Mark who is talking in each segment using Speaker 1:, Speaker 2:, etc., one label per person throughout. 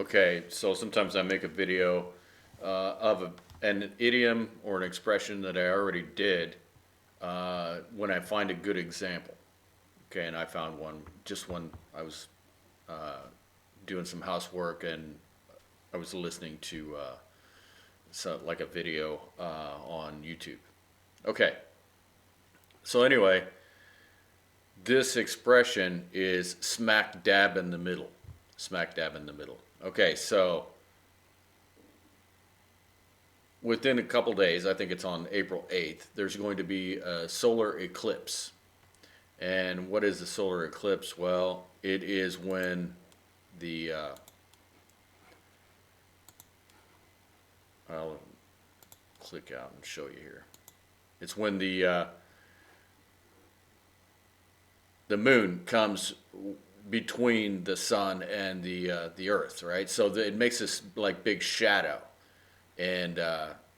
Speaker 1: Okay, so sometimes I make a video of an idiom or an expression that I already did when I find a good example. Okay, and I found one just when I was doing some housework and I was listening to like a video on YouTube. Okay, so anyway, this expression is smack dab in the middle. Smack dab in the middle. Okay, so within a couple days, I think it's on April 8th, there's going to be a solar eclipse. And what is the solar eclipse? Well, it is when the, I'll click out and show you here. It's when the moon comes between the sun and the earth, right? So it makes this like big shadow. And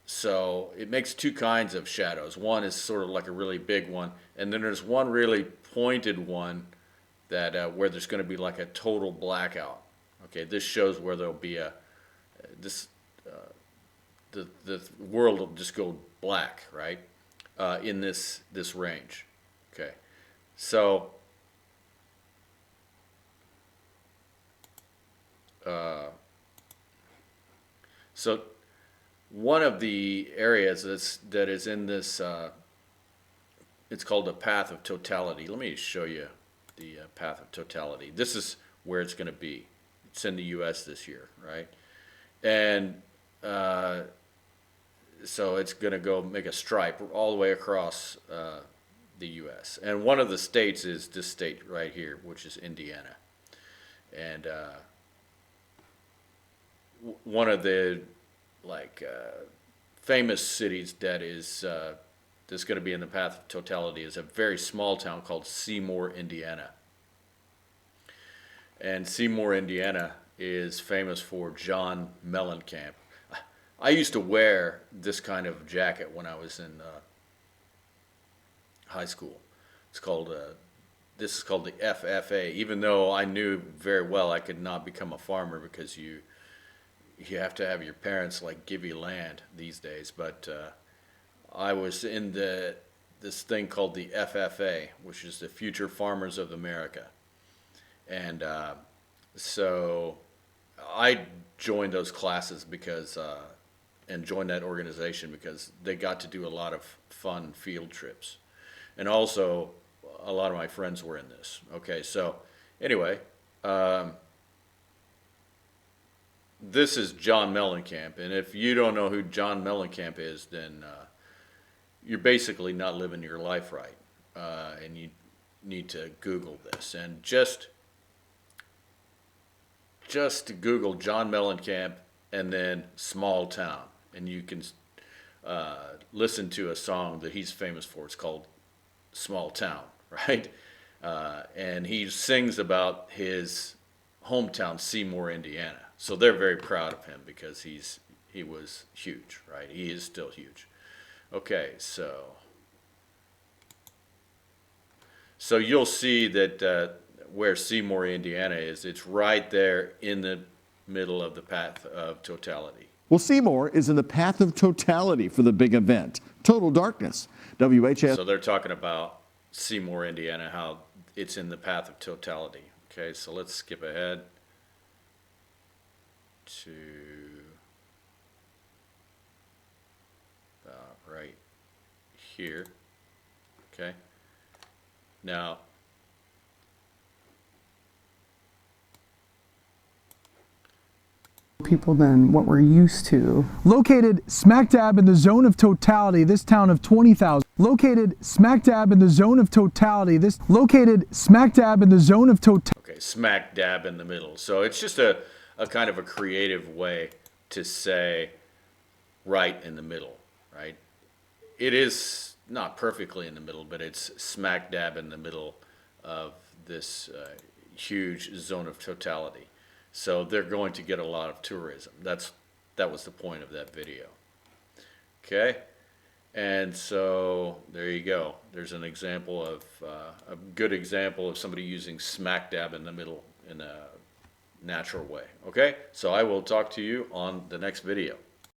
Speaker 1: so it makes two kinds of shadows. One is sort of like a really big one, and then there's one really pointed one that where there's going to be like a total blackout. Okay, this shows where there'll be this the world will just go black, right? In this range. Okay, so uh, so one of the areas that is in this, it's called the path of totality. Let me show you the path of totality. This is where it's going to be. It's in the U.S. this year, right? And so it's going to go make a stripe all the way across the U.S. And one of the states is this state right here, which is Indiana. And one of the famous cities that is that's going to be in the path of totality is a very small town called Seymour, Indiana. And Seymour, Indiana is famous for John Mellencamp. I used to wear this kind of jacket when I was in high school. It's called this is called the FFA. Even though I knew very well I could not become a farmer because you have to have your parents like give you land these days. But I was in this thing called the FFA, which is the Future Farmers of America, and so I joined those classes because and joined that organization because they got to do a lot of fun field trips, and also a lot of my friends were in this. Okay, so anyway. This is John Mellencamp, and if you don't know who John Mellencamp is, then you're basically not living your life right, and you need to Google this. And just Google John Mellencamp and then small town, and you can listen to a song that he's famous for. It's called Small Town, right? And he sings about his hometown, Seymour, Indiana. So they're very proud of him because he was huge, right? He is still huge. Okay, so you'll see that where Seymour, Indiana is, it's right there in the middle of the path of totality.
Speaker 2: Well, Seymour is in the path of totality for the big event, Total Darkness. WHS.
Speaker 1: So they're talking about Seymour, Indiana, how it's in the path of totality. Okay, so let's skip ahead to right here. Okay, now
Speaker 3: people than what we're used to.
Speaker 4: Located smack dab in the zone of totality, this town of 20,000. Located smack dab in the zone of totality, located smack dab in the zone of totality.
Speaker 1: Okay, smack dab in the middle. So it's just a kind of a creative way to say right in the middle, right? It is not perfectly in the middle, but it's smack dab in the middle of this huge zone of totality. So they're going to get a lot of tourism. That was the point of that video. Okay, and so there you go. There's an example of a good example of somebody using smack dab in the middle in a natural way. Okay, so I will talk to you on the next video.